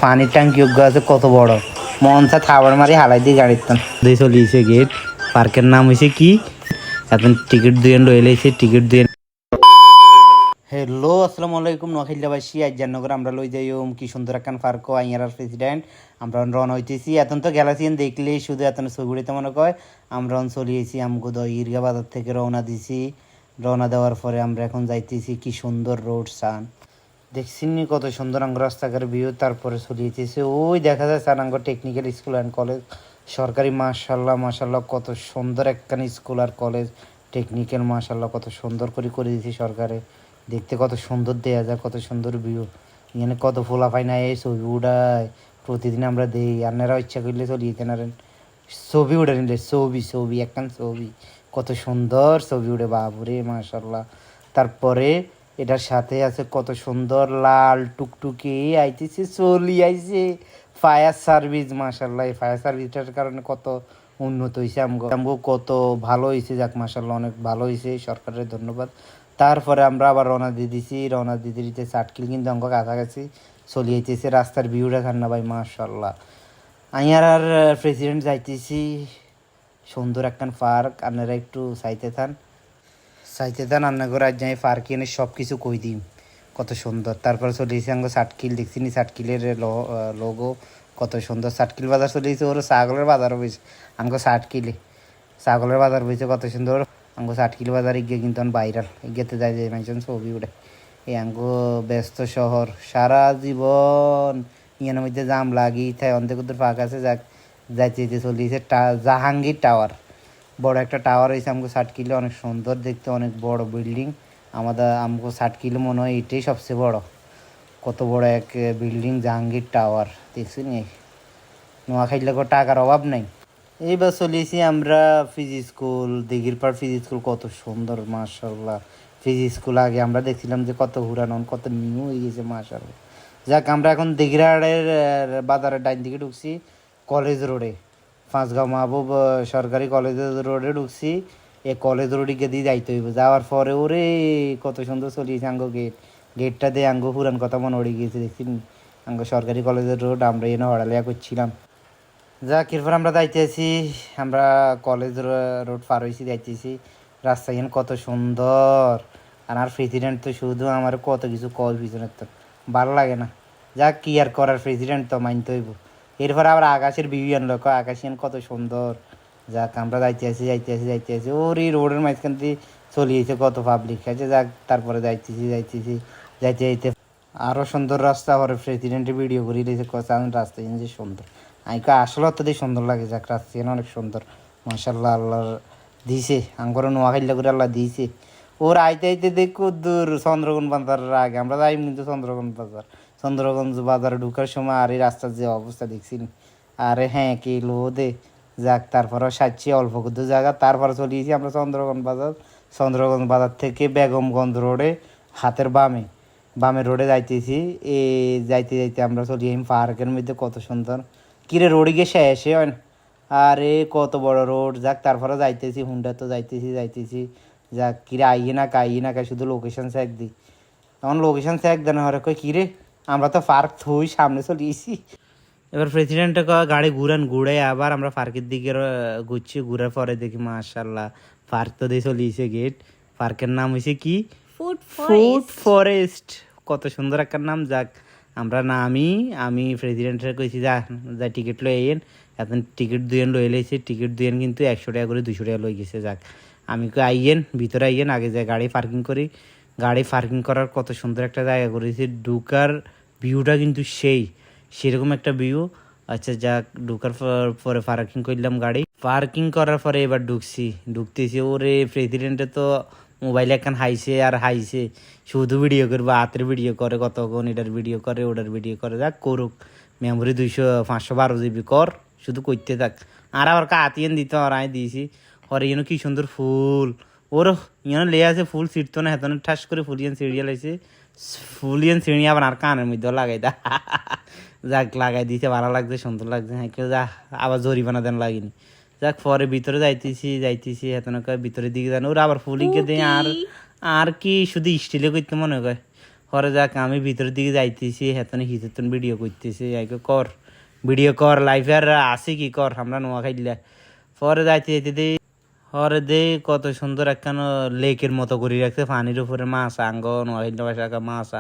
পানির ট্যাঙ্কি আছে কত বড় মন চা থাবার মারি হালাই দিয়ে গাড়িতাম দিয়ে চলিয়েছে গেট পার্কের নাম হয়েছে কি এখন টিকিট দিয়ে লইলেছে টিকিট দিয়ে। হ্যালো আসসালামু আলাইকুম নোয়াখালীবাসী আইজানগর আমরা লই যাই কি সুন্দর একখান পার্ক আইয়ার প্রেসিডেন্ট আমরা রন হইতেছি এখন তো গ্যালাসিয়ান দেখলেই শুধু এত ছবিতে মনে কয় আমরা চলিয়েছি আমগো ঈদগা বাজার থেকে রওনা দিছি। রওনা দেওয়ার পরে আমরা এখন যাইতেছি কি সুন্দর রোড সান দেখছিনি কত সুন্দর আঙ্গ রাস্তাঘাট ভিউ। তারপরে চলিয়েছে ওই দেখা যায় সানাঙ্গ টেকনিক্যাল স্কুল অ্যান্ড কলেজ সরকারি মাশাল্লাহ মাশাল্লাহ কত সুন্দর একখান স্কুল আর কলেজ টেকনিক্যাল মাশাল্লাহ কত সুন্দর করে দিয়েছি সরকারে। দেখতে কত সুন্দর দেয়া যায় কত সুন্দর ভিউ এখানে কত ফোলা পাই না এই ছবি উঠায় প্রতিদিন আমরা দেই আপনারা ইচ্ছা করলে চলিয়ে নারেন ছবি উঠে নিলে ছবি একখান ছবি কত সুন্দর ছবি উঠে বাবুরে মাশাল্লাহ। তারপরে এটার সাথে আছে কত সুন্দর লাল টুকটুকি আইতেছে চলি আইছে ফায়ার সার্ভিস মাশাল্লাহ। এই ফায়ার সার্ভিসটার কারণে কত উন্নত হয়েছে আমগো কত ভালো হয়েছে যাক মাশাল্লাহ অনেক ভালো হয়েছে সরকারের ধন্যবাদ। তারপরে আমরা আবার রওনা দিয়ে দিছি রওনা দিতে দিতে চাটকিল কিন্তু অঙ্ক কাছাকাছি চলে যাইতেছে রাস্তার ভিউটা ঠান্ডা ভাই মাশাল্লাহ। আইয়ার আর প্রেসিডেন্ট যাইতেছি সুন্দর একখান পার্ক আপনারা একটু চাইতে থান রান্না করে আজ যাই পার্ক এনে সব কিছু কই দিই কত সুন্দর। তারপরে চলে এসেছি আঙ্গ সাটকিল দেখছি নি সাটকিলের লোগো কত সুন্দর সাটকিল বাজার চলে এসেছে ওর ছাগলের বাজারও বইছে আঙ্গ সাটকিলে ছাগলের বাজার বইছে কত সুন্দর আঙ্গো সাটকিল বাজারে গিয়ে কিন্তু ভাইরাল গেতে যায় যে মানুষজন ছবি উঠে এই আঙ্গো ব্যস্ত শহর সারা জীবন ইয়ার মধ্যে জাম লাগি তাই অন্ধেক ফাঁক আছে যাইতে যেতে চলিয়েছে জাহাঙ্গীর টাওয়ার বড় একটা টাওয়ার হয়েছে আমগো সাটকিলে অনেক সুন্দর দেখতে অনেক বড় বিল্ডিং আমগো সাটকিলে মনে হয় এটাই সবচেয়ে বড় কত বড় এক বিল্ডিং জাহাঙ্গীর টাওয়ার দেখছি নি নোয়াখালীতে টাকার অভাব নাই। এইবার চলিয়েছি আমরা ফিজি স্কুল দিঘির পাড় ফিজি স্কুল কত সুন্দর মাশাল্লাহ। ফিজি স্কুল আগে আমরা দেখছিলাম যে কত হুরানন কত নিউ হয়ে গেছে মাশাল্লাহ। যাক আমরা এখন দিঘিরাড়ের বাজারের ডাইন দিকে ঢুকছি কলেজ রোডে পাঁচগাঁও মাহবুব সরকারি কলেজ রোডে ঢুকছি এই কলেজ রোডে গিয়ে দিয়ে যাইতে হইব যাওয়ার পরে ওরে কত সুন্দর চলিয়েছে আঙ্গো গেটটা দিয়ে আঙ্গো পুরান কথা মনে উড়ে গিয়েছে দেখছি আঙ্গো সরকারি কলেজের রোড আমরা এনে হড়ালিয়া করছিলাম। যাক এরপর আমরা যাইতেছি আমরা কলেজ রোড পার হয়েছি যাইতেছি রাস্তা এখানে কত সুন্দর আর প্রেসিডেন্ট তো শুধু আমার কত কিছু কল পিছনের তো ভালো লাগে না যাক কি আর করার প্রেসিডেন্ট তো মানতে হইব। এরপর আবার আকাশের ভিউ আনলো আকাশ কত সুন্দর যাক আমরা যাইতেছি ওর এই রোডের মাঝখান দিয়ে চলিয়েছে কত পাবলিক আছে যাক তারপরে যাইতেছি যাইতে আরও সুন্দর রাস্তা পরে প্রেসিডেন্টের ভিডিও করে দিয়েছে কথা রাস্তা যে সুন্দর আমি আসলে অত্যধিক সুন্দর লাগে যাক রাস্তা অনেক সুন্দর মাশাল্লাহ আল্লাহ দিয়েছে আঙ্গর নোয়াখাইলা করে আল্লাহ দিয়েছে ওর আইতে দেখো দূর চন্দ্রগঞ্জ বাজারের আগে আমরা যাই কিন্তু চন্দ্রগঞ্জ বাজারে ঢুকার সময় আর এই রাস্তার যে অবস্থা দেখছি আরে হ্যাঁ কি লো দে যাক তারপরে সাজছি অল্প কিছু জায়গা তারপরে চলিয়েছি আমরা চন্দ্রগঞ্জ বাজার থেকে বেগমগঞ্জ রোডে হাতের বামে রোডে যাইতেছি যাইতে আমরা চলি পার্কের মধ্যে কত সুন্দর কিরে রোডে গিয়ে শেষে হয় না আরে কত বড় রোড যাক তারপরে যাইতেছি হুন্ডা তো যাইতেছি যাক কিরে আইয়ে না কাই শুধু লোকেশন চেক দিই তখন লোকেশন চেক দেন হরে কই কিরে আমরা তো পার্ক থুই সামনে চলিয়েছি। এবার প্রেসিডেন্টে গাড়ি ঘুরে আবার আমরা পার্কের দিকে ঘুরছি ঘুরার পরে দেখি মাশাল্লাহ পার্ক তো দিয়ে চলিয়েছে গেট পার্কের নাম হয়েছে কি ফুড ফরেস্ট কত সুন্দর একটা নাম যাক আমরা না আমি প্রেসিডেন্টের কইছি যা টিকিট লই আইন এখন টিকিট দুইন লই লাইছে টিকিট দুইন কিন্তু 100 টাকা করে 200 টাকা লই গেছে যাক আমি কই আইয়েন ভিতরে আইয়েন আগে যাই গাড়ি পার্কিং করার কত সুন্দর একটা জায়গা করেছি ঢুকার ভিউটা কিন্তু সেরকম একটা ভিউ। আচ্ছা যাক ঢুকার পরে পার্কিং করলাম গাড়ি পার্কিং করার পরে এবার ঢুকতেছি ওরে প্রেসিডেন্টে তো মোবাইলে একখান হাইছে শুধু ভিডিও করবো হাতের ভিডিও করে কতক্ষণ এটার ভিডিও করে ওটার ভিডিও করে যাক করুক মেমোরি 512 GB কর শুধু করতে থাক আর আবার কাতিয়েন দিতে আর আমি দিয়েছি ওর ইয়েন কি সুন্দর ফুল ওর ইয়েন লে আছে ফুল ছিটতো না হেতনে ঠাস করে ফুলিয়ান সিরিয়াল আছে ফুলিয়ান সিঁড়ি আবার আর কানের মধ্যেও লাগাই দা যাক লাগাই দিয়েছে ভালো লাগছে সুন্দর লাগছে হ্যাঁ কেউ যা আবার জরিমানা দেন লাগেনি যাক পরে ভিতরে যাইতেছি হেতনে ভিতরের দিকে জানো ওরা আবার ফুলিকে দেয় আর কি শুধু স্টিলে করতে মনে হয় পরে যাক আমি ভিতরের দিকে যাইতেছি হেতনে হিতেতন ভিডিও করতেছি আইকে কর ভিডিও কর লাইফে আর আসি কি কর আমরা নোয়া খাইলে পরে যাইতে যাইতে দে পরে দে কত সুন্দর একখান লেকের মতো করে রাখছে পানির উপরে মাছ আঙ্গ নোয়া খাইলে বাসা মাছ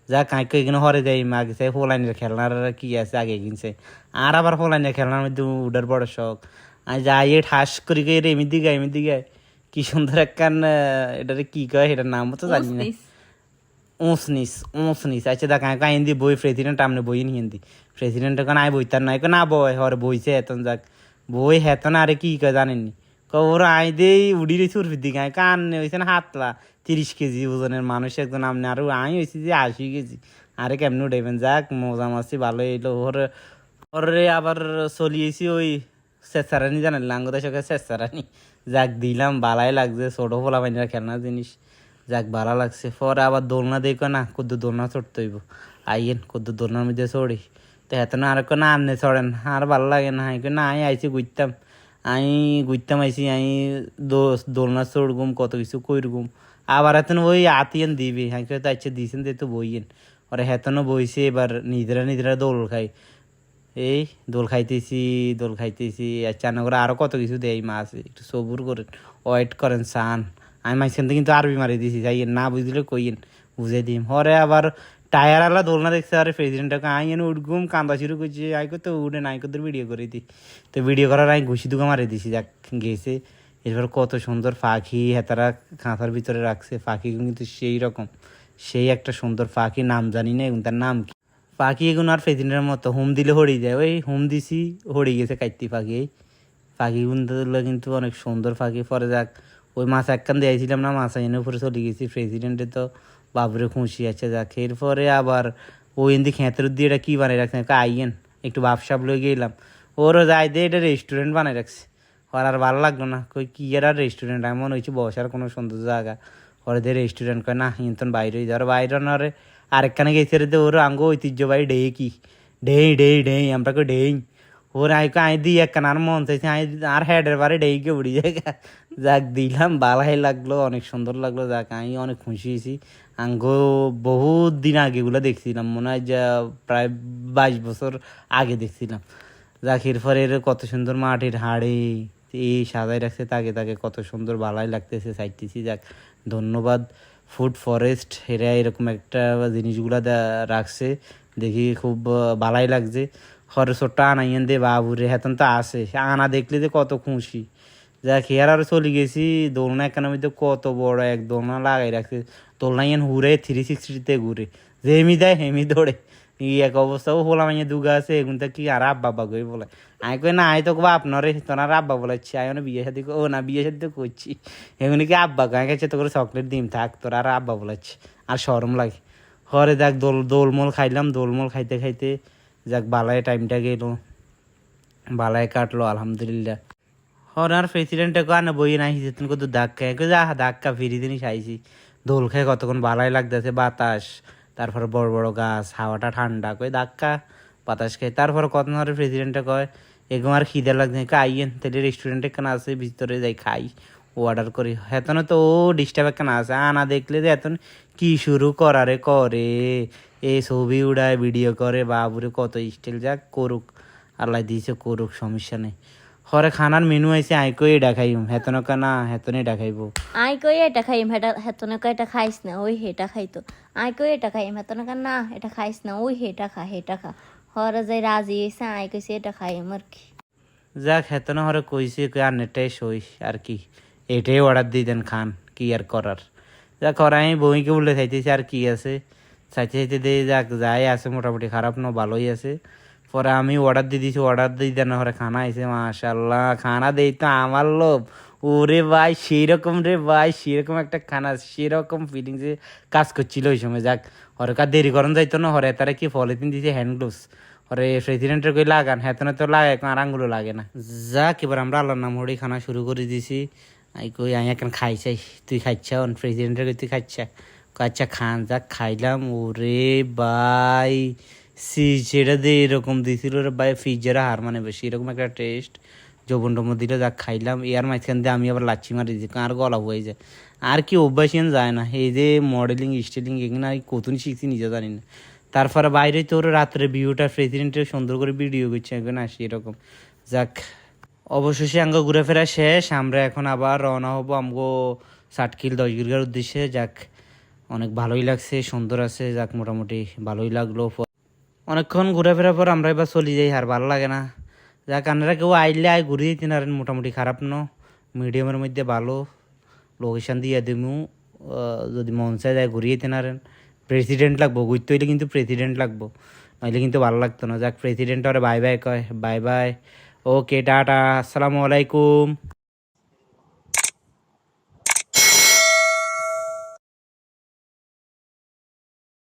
যা কাঁকে এখানে হরে যাই মা গেছে ফোলাইনের খেলনার কি আছে আগে কিনছে আর আবার ফোলাইনের খেলনার মধ্যে উডার বড় শখ আর যাই ঠাস করি রে এমনি দিকে কি সুন্দর একখান এটারে কি কয় এটার নাম তো জানি না উঁচনিস আচ্ছা দেখ আইন দি বই প্রেসিডেন্ট আমনে বই নিয়ে দি প্রেসিডেন্ট এখন আয় বইতার নয় না বয় হরে বইছে হেতন যাক বই হেতন আরে কি কয় জানেননি ওর আই দেই উড়ি রে সুরফির দিকে আয় কান হয়েছে না হাতলা 30 কেজি ওজনের মানুষ একজন আমনে আরো আই হয়েছি যে 80 কেজি আরে কেমনে উঠাইবেন যাক মজা মাসি ভালো এলো ওরে আবার চলিয়েছি ওই শেষারানি জানেন লাঙ্গদের সঙ্গে শেষারানি যাক দিলাম বালাই লাগছে ছোটো ফোলা বাইনার খেলনা জিনিস যাক ভালো লাগছে পরে আবার দোলনা দেখো না কদ্দু দোলনা চড়তে হইব আইয়েন কদ্দু দোলনার মধ্যে চড়ি তো এত না আর না আননে চড়েন আর ভালো লাগে না না আমি আইছি ঘুরতাম আইছি আমি দোলনা চড়গুম কত কিছু কইরগুম আবার এত ওই আতিয়ান দিবি হ্যাঁ তো আইছে দিয়েছেন যে তো বইয়েন ওরা হেতনও বইছে এবার নিজেরা দোল খাই এই দোল খাইতেছি আচ্ছা না করে আরও কত কিছু দেয় মাছ একটু সবুর করেন ওয়েট করেন সান আমি মাঝখান থেকে কিন্তু আরবি মারি দিয়েছি যাইয়েন না বুঝলে কইয়েন বুঝে দিম হরে আবার টায়ার আলা দোলনা দেখছে আরে প্রেসিডেন্টকে আইন উঠগুম কান্দা শুরু করছে আইকো তো উঠে না আইকো তোর ভিডিও করে দিই তো ভিডিও করার আমি ঘুষি দুগা মারি দিছি যাক গেছে এরপর কত সুন্দর পাখি হেতারা খাঁচার ভিতরে রাখছে পাখি কিন্তু সেই রকম সেই একটা সুন্দর পাখি নাম জানি না তার নাম কি পাখি এগুলো আর প্রেসিডেন্টের মতো হুম দিলে হরি যায় ওই হুম দিছি হরি গেছে কাইতি পাখি পাখিগুলো কিন্তু অনেক সুন্দর পাখি পরে যাক ওই মাছ একখান দিয়েছিলাম না মাছ এনে উপরে চলে গেছি প্রেসিডেন্টে তো বাবরে খুশি আছে যাক এরপরে আবার ওই এমনি খেতের দিয়ে এটা কী বানিয়ে রাখছে আইয়েন একটু ভাবসাব লয়ে গেলাম ওরও যাই দিয়ে এটা রেস্টুরেন্ট বানিয়ে রাখছে ওর আর ভালো লাগলো না কই কি আর রেস্টুরেন্ট এমন হয়েছে বসার কোনো সুন্দর জায়গা ওরে দিয়ে রেস্টুরেন্ট কয় না ইন্তন বাইরে যাওয়ার বাইরে নরে আরেকখানে গেছে রে ওর আঙ্গ ঐতিহ্যবাহী কি ঢেই আমরা কই ঢেই ওর আই দিই একখান আর মন চাইছে আর হেডের বারে ঢেইকে উড়ি যায় যাক দিলাম ভালাই লাগলো অনেক সুন্দর লাগলো যাক আমি অনেক খুশি হয়েছি আঙ্গ বহুত দিন আগে এগুলো দেখছিলাম মনে হয় যা প্রায় 22 বছর আগে দেখছিলাম যাক এরপরে কত সুন্দর মাটির হাড়ে এই সাজাই রাখছে তাকে কত সুন্দর ভালাই লাগতেছে চাইতেছি যাক ধন্যবাদ ফুড ফরেস্ট এরা এরকম একটা জিনিসগুলা রাখছে দেখি খুব ভালাই লাগছে খরচটা আনাইয়েন দে বাবুরে হেতন তো আসে আনা দেখলে যে কত খুশি যাক হেয়ার আরও চলে গেছি দোলনা একখানের মধ্যে কত বড় এক দোলনা লাগাই রাখছে দোলনা ইয়েন ঘুরে 360 ঘুরে যে হেমি দেয় হেমি দৌড়ে এই এক অবস্থাও হলাম আইয়া দুগা আছে এগুনটা কি আর আব্বা কই বলে আই কই না আই তো আপনারে তোনার আব্বা বলাচ্ছি আই বিয়ে সাথে ও না বিয়ে সাথে করছি এগুনি কি আব্বা গায়ে গেছে তো করে চকলেট দিম থাক তোর আর আব্বা বলাচ্ছি আর শরম লাগে হরে দেখ দোলমোল খাইলাম দোলমোল খাইতে খাইতে যাক বালায় টাইমটা গেল বালায় কাটলো আলহামদুলিল্লাহ হরে আর প্রেসিডেন্টে কানে বই নাই হিসেবে কত ধাক্কা যা ধাক্কা ফিরি দিনই খাইছি দোল খাই কতক্ষণ বালাই লাগতেছে বাতাস তারপরে বড় বড় গাছ হাওয়াটা ঠান্ডা কই ধাক্কা বাতাস খাই তারপরে কত ধরে প্রেসিডেন্টে কয় এরকম আর খিদে লাগছে আইয়েন তাহলে রেস্টুরেন্টে কেন আছে ভিতরে যাই খাই অর্ডার করি হেতন তো ও ডিস্টার্ব কেন আছে আনা দেখলে যে এতন কি শুরু করে এই ছবি উড়ায় ভিডিও করে বাবুরে কত স্টাইল যাক করুক আল্লাহ দিয়েছে করুক সমস্যা নেই হরে খানার মেনু আইছে আই কই এটা খাইম হেতনকা না হেতনে এটা খাইবো আই কই এটা খাইম হেতনকা এটা খাইস না ওই হেটা খাইতো আই কই এটা খাইম হেতনকা না এটা খাইস না ওই হেটা খা হরে যাই রাজি হয়েছে আই কইছে এটা খাইম আর কি যাক হেতন হরে কইছে আর নেটাই সই আর কি এটাই অর্ডার দিয়ে দেন খান কি আর করার যাক করা আমি বইকে বলে চাইতেছি আর কি আছে চাইতে দিয়ে যাক যাই আছে মোটামুটি খারাপ না ভালোই আছে পরে আমি অর্ডার দিয়ে দিয়েছি অর্ডার দিয়ে দেন হরে খানা আইছে মাশাল্লাহ খানা দেই তো আমার লোভ ওরে ভাই সেইরকম রে ভাই সেরকম একটা খানা সেরকম ফিলিংসে কাজ করছিল ওই সময় যাক হরে কার দেরি করেন যাইতো না হরে তারা কি পলিথিন দিয়েছে হ্যান্ড গ্লোভস হরে প্রেসিডেন্টের কই লাগান হেতনে তো লাগে আর আঙ্গুলো লাগে না যাক এবার আমরা আল্লাহর নাম হরি খানা শুরু করে দিয়েছি আই কই আমি এখন খাই চাই তুই খাইছা প্রেসিডেন্টের কই তুই খাইছা আচ্ছা খান যাক খাইলাম ওরে ভাই সেটা দিয়ে এরকম দিয়েছিল রে ভাই ফ্রিজের হার মানে বেশি এরকম একটা টেস্ট যৌবন টমন দিলে যাক খাইলাম, এর মাঝখান দিয়ে আমি আবার লাচ্ছি মারি দিই, আর গলা হয়ে যায়। আর কি অভ্যাসিয়ান যায় না, এই যে মডেলিং স্টাইলিং এগুলো আমি কতদিন শিখছি নিজে জানি না। তারপরে বাইরে তোর রাত্রে ভিউটা প্রেসিডেন্টের সুন্দর করে ভিডিও করছে এখন আসি এরকম। যাক, অবশেষে আঙ্গ ঘুরে শেষ, আমরা এখন আবার রওনা হবো আমগো ষাটকিল 10 গির্গার উদ্দেশ্যে। যাক, অনেক ভালোই লাগছে, সুন্দর আছে, যাক মোটামুটি ভালোই লাগলো। অনেকক্ষণ ঘোরাফেরার পর আমরা এবার চলে যাই, আর ভালো লাগে না। যাক, আপনারা কেউ আইলে ঘুরে দিতে পারেন, মোটামুটি খারাপ ন, মিডিয়ামের মধ্যে ভালো লোকেশান দিয়ে দিমু। যদি মন চায় যায় ঘুরিয়ে দিতে পারেন। প্রেসিডেন্ট লাগবো, ঘুরতে হইলে কিন্তু প্রেসিডেন্ট লাগবো, নইলে কিন্তু ভালো লাগতো না। যাক, প্রেসিডেন্ট ওরা বাই বাই কয়, বাই বাই, ওকে টাটা, আসসালামু আলাইকুম।